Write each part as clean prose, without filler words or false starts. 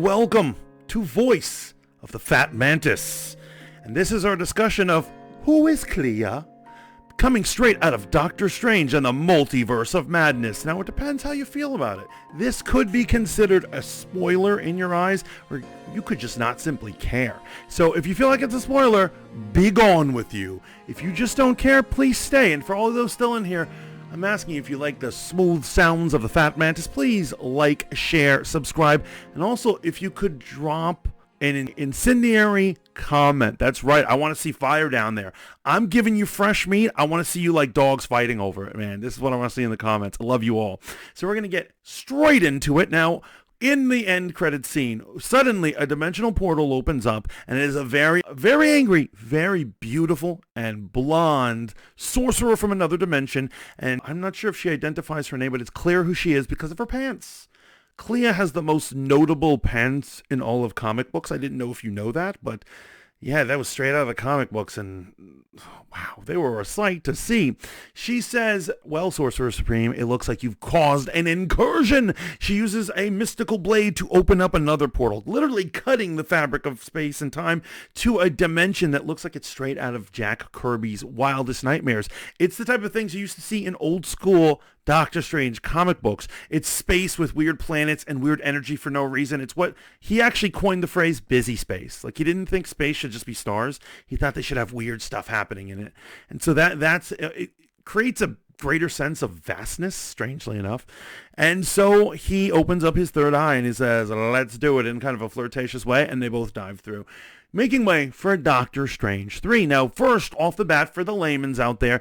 welcome to Voice of the Fat Mantis. And this is our discussion of who is Clea, coming straight out of Doctor Strange and the Multiverse of Madness. Now, it depends how you feel about it. This could be considered a spoiler in your eyes, or you could just not simply care. So if you feel like it's a spoiler, be gone with you. If you just don't care, please stay. And for all of those still in here, I'm asking you, if you like the smooth sounds of the Fat Mantis, please like, share, subscribe, and also if you could drop an incendiary comment. That's right, I want to see fire down there. I'm giving you fresh meat. I want to see you like dogs fighting over it, man. This is what I want to see in the comments. I love you all. So we're going to get straight into it now. In the end credit scene, suddenly a dimensional portal opens up, and it is a very, very angry, very beautiful and blonde sorcerer from another dimension. And I'm not sure if she identifies her name, but it's clear who she is because of her pants. Clea has the most notable pants in all of comic books. I didn't know if you know that, but yeah, that was straight out of the comic books, and wow, they were a sight to see. She says, well, Sorcerer Supreme, it looks like you've caused an incursion. She uses a mystical blade to open up another portal, literally cutting the fabric of space and time to a dimension that looks like it's straight out of Jack Kirby's wildest nightmares. It's the type of things you used to see in old school Doctor Strange comic books. It's space with weird planets and weird energy for no reason. It's what he actually coined the phrase busy space. Like, he didn't think space should just be stars. He thought they should have weird stuff happening in it. And so that's it creates a greater sense of vastness, strangely enough. And so he opens up his third eye and he says, let's do it, in kind of a flirtatious way, and they both dive through, making way for Doctor Strange 3. Now, first off the bat, for the layman's out there,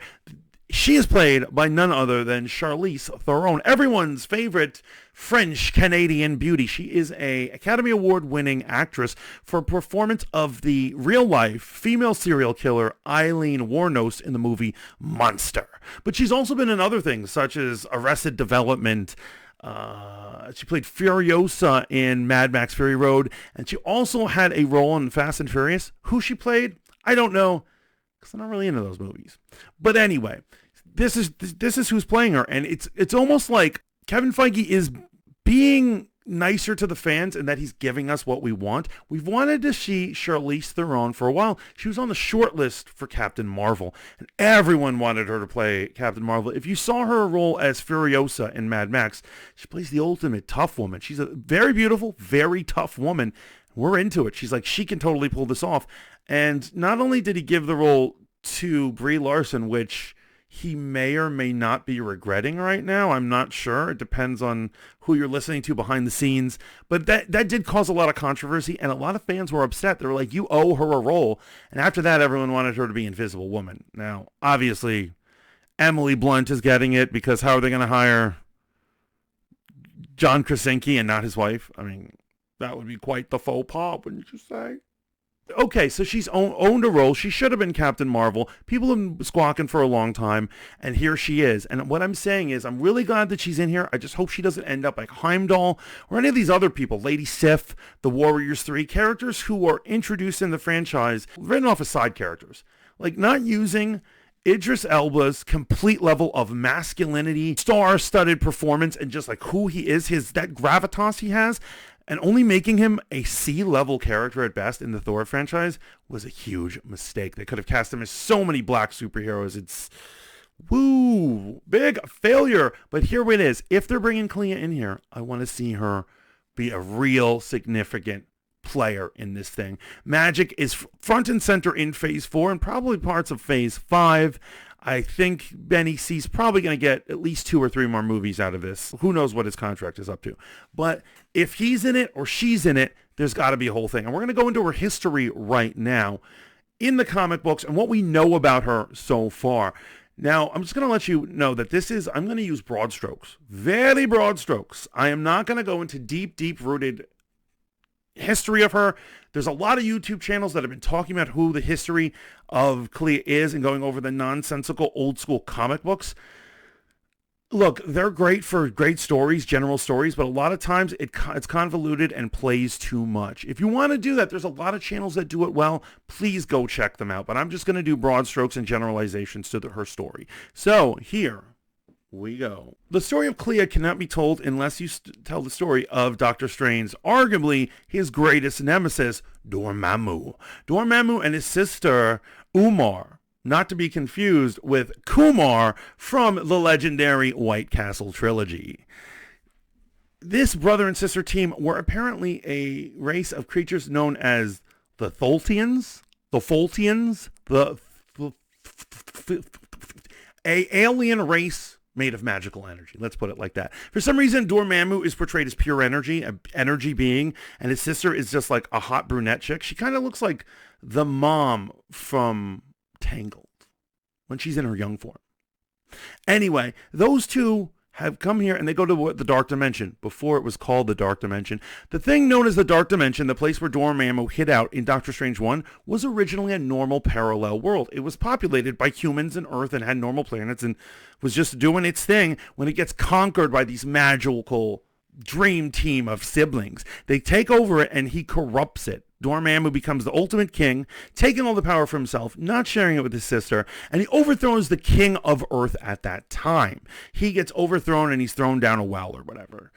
she is played by none other than Charlize Theron, everyone's favorite French-Canadian beauty. She is an Academy Award-winning actress for a performance of the real-life female serial killer Eileen Wuornos in the movie Monster. But she's also been in other things, such as Arrested Development. She played Furiosa in Mad Max Fury Road, and she also had a role in Fast and Furious. Who she played, I don't know, because I'm not really into those movies. But anyway, this is who's playing her, and it's almost like Kevin Feige is being nicer to the fans in that he's giving us what we want. We've wanted to see Charlize Theron for a while. She was on the short list for Captain Marvel, and everyone wanted her to play Captain Marvel. If you saw her role as Furiosa in Mad Max, she plays the ultimate tough woman. She's a very beautiful, very tough woman. We're into it. She's like, she can totally pull this off. And not only did he give the role to Brie Larson, which he may or may not be regretting right now. I'm not sure. It depends on who you're listening to behind the scenes. But that did cause a lot of controversy, and a lot of fans were upset. They were like, you owe her a role. And after that, everyone wanted her to be Invisible Woman. Now, obviously, Emily Blunt is getting it, because how are they going to hire John Krasinski and not his wife? I mean, that would be quite the faux pas, wouldn't you say? Okay, so she's owned a role. She should have been Captain Marvel. People have been squawking for a long time, and here she is. And what I'm saying is, I'm really glad that she's in here. I just hope she doesn't end up like Heimdall or any of these other people, Lady Sif, the Warriors 3, characters who are introduced in the franchise, written off as side characters. Like, not using Idris Elba's complete level of masculinity, star-studded performance, and just like who he is, that gravitas he has, and only making him a C-level character at best in the Thor franchise was a huge mistake. They could have cast him as so many black superheroes. It's, woo, big failure. But here it is. If they're bringing Clea in here, I want to see her be a real significant player in this thing. Magic is front and center in Phase 4 and probably parts of Phase 5. I think Benny C's probably going to get at least 2 or 3 more movies out of this. Who knows what his contract is up to. But if he's in it or she's in it, there's got to be a whole thing. And we're going to go into her history right now in the comic books and what we know about her so far. Now, I'm just going to let you know that I'm going to use broad strokes. Very broad strokes. I am not going to go into deep-rooted history of her. There's a lot of YouTube channels that have been talking about who the history of Clea is and going over the nonsensical old school comic books. Look, they're great for great stories, general stories, but a lot of times it's convoluted and plays too much. If you want to do that, there's a lot of channels that do it well. Please go check them out. But I'm just going to do broad strokes and generalizations to her story. So here, we go. The story of Clea cannot be told unless you tell the story of Doctor Strange, arguably his greatest nemesis, Dormammu. Dormammu and his sister, Umar, not to be confused with Kumar from the legendary White Castle trilogy. This brother and sister team were apparently a race of creatures known as the Tholtians, a alien race made of magical energy. Let's put it like that. For some reason, Dormammu is portrayed as pure energy, an energy being, and his sister is just like a hot brunette chick. She kind of looks like the mom from Tangled when she's in her young form. Anyway, those two have come here and they go to the Dark Dimension before it was called the Dark Dimension. The thing known as the Dark Dimension, the place where Dormammu hid out in Doctor Strange 1, was originally a normal parallel world. It was populated by humans and Earth and had normal planets and was just doing its thing when it gets conquered by these magical dream team of siblings. They take over it and he corrupts it. Dormammu becomes the ultimate king, taking all the power for himself, not sharing it with his sister, and he overthrows the king of Earth at that time. He gets overthrown and he's thrown down a well or whatever.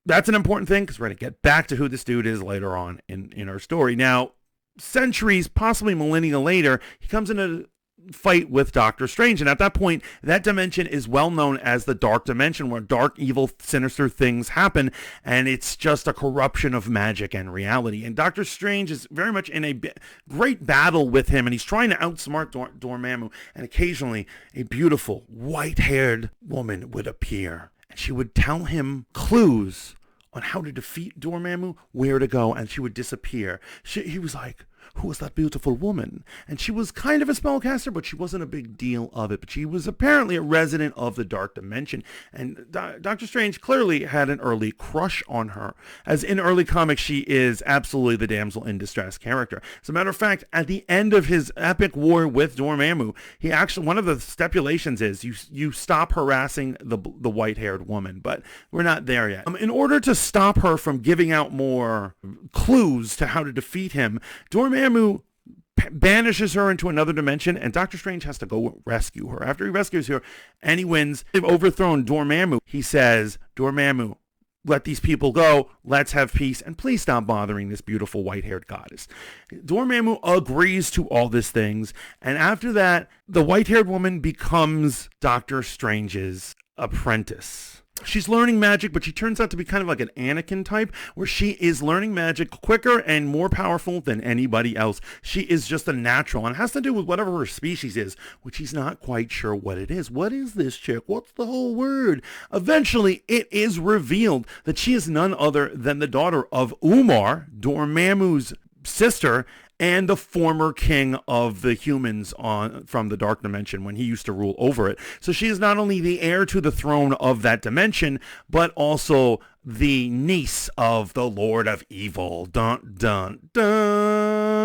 That's an important thing because we're going to get back to who this dude is later on in our story. Now, centuries, possibly millennia later, he comes in a fight with Doctor Strange, and at that point that dimension is well known as the Dark Dimension, where dark, evil, sinister things happen, and it's just a corruption of magic and reality. And Doctor Strange is very much in a great battle with him, and he's trying to outsmart Dormammu, and occasionally a beautiful white-haired woman would appear, and she would tell him clues on how to defeat Dormammu, where to go, and she would disappear. He was like, who was that beautiful woman? And she was kind of a spellcaster, but she wasn't a big deal of it. But she was apparently a resident of the Dark Dimension. And Doctor Strange clearly had an early crush on her. As in early comics, she is absolutely the damsel in distress character. As a matter of fact, at the end of his epic war with Dormammu, he actually, one of the stipulations is you stop harassing the white-haired woman. But we're not there yet. In order to stop her from giving out more clues to how to defeat him, Dormammu banishes her into another dimension, and Doctor Strange has to go rescue her. After he rescues her and he wins, they've overthrown Dormammu. He says, Dormammu, let these people go. Let's have peace, and please stop bothering this beautiful white-haired goddess. Dormammu agrees to all these things, and after that, the white-haired woman becomes Doctor Strange's apprentice. She's learning magic, but she turns out to be kind of like an Anakin type, where she is learning magic quicker and more powerful than anybody else. She is just a natural, and it has to do with whatever her species is, which he's not quite sure what it is. What is this chick? What's the whole word? Eventually, it is revealed that she is none other than the daughter of Umar, Dormammu's sister, and the former king of the humans from the Dark Dimension when he used to rule over it. So she is not only the heir to the throne of that dimension, but also the niece of the Lord of Evil. Dun, dun, dun.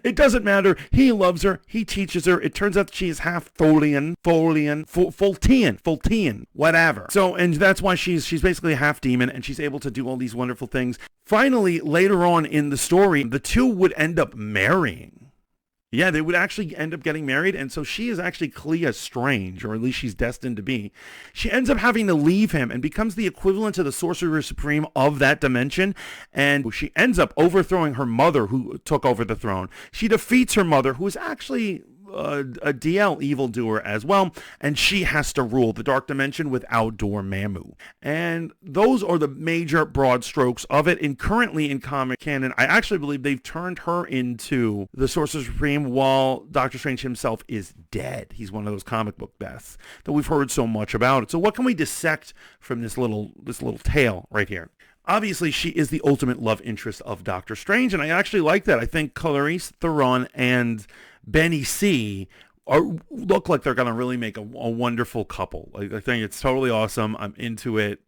It doesn't matter. He loves her. He teaches her. It turns out that she is half Fultian, whatever. So, and that's why she's basically a half demon, and she's able to do all these wonderful things. Finally, later on in the story, the two would end up marrying. Yeah, they would actually end up getting married, and so she is actually Clea Strange, or at least she's destined to be. She ends up having to leave him and becomes the equivalent to the Sorcerer Supreme of that dimension, and she ends up overthrowing her mother, who took over the throne. She defeats her mother, who is actually a DL evildoer as well, and she has to rule the Dark Dimension without Dormammu. And those are the major broad strokes of it. And currently in comic canon, I actually believe they've turned her into the Sorcerer Supreme while Doctor Strange himself is dead. He's one of those comic book deaths that we've heard so much about. So what can we dissect from this little tale right here? Obviously, she is the ultimate love interest of Doctor Strange, and I actually like that. I think Clarice Theron and Benny C look like they're going to really make a wonderful couple. Like, I think it's totally awesome. I'm into it.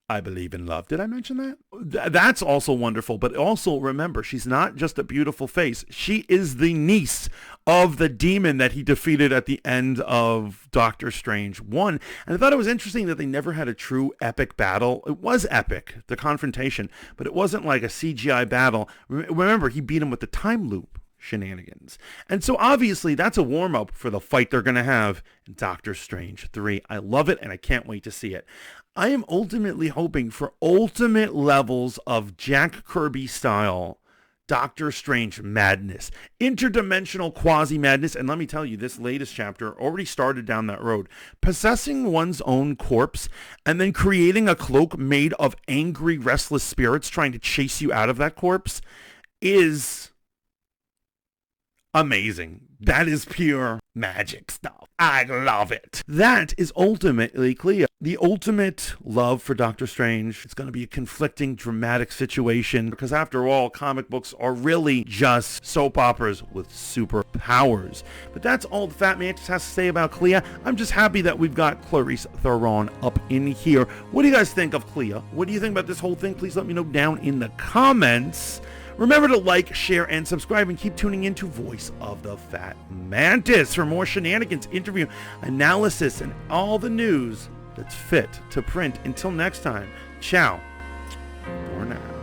I believe in love. Did I mention that? That's also wonderful. But also remember, she's not just a beautiful face. She is the niece of the demon that he defeated at the end of Doctor Strange 1. And I thought it was interesting that they never had a true epic battle. It was epic, the confrontation, but it wasn't like a CGI battle. Remember, he beat him with the time loop shenanigans. And so obviously that's a warm-up for the fight they're going to have in Doctor Strange 3. I love it, and I can't wait to see it. I am ultimately hoping for ultimate levels of Jack Kirby style Doctor Strange madness, interdimensional quasi madness. And let me tell you, this latest chapter already started down that road. Possessing one's own corpse and then creating a cloak made of angry, restless spirits trying to chase you out of that corpse is amazing. That is pure magic stuff. I love it. That is ultimately Clea. The ultimate love for Doctor Strange. It's going to be a conflicting, dramatic situation because after all, comic books are really just soap operas with superpowers. But that's all the Fat Mantis has to say about Clea. I'm just happy that we've got Clarice Theron up in here. What do you guys think of Clea? What do you think about this whole thing? Please let me know down in the comments. Remember to like, share, and subscribe, and keep tuning in to Voice of the Fat Mantis for more shenanigans, interview, analysis, and all the news that's fit to print. Until next time, ciao for now.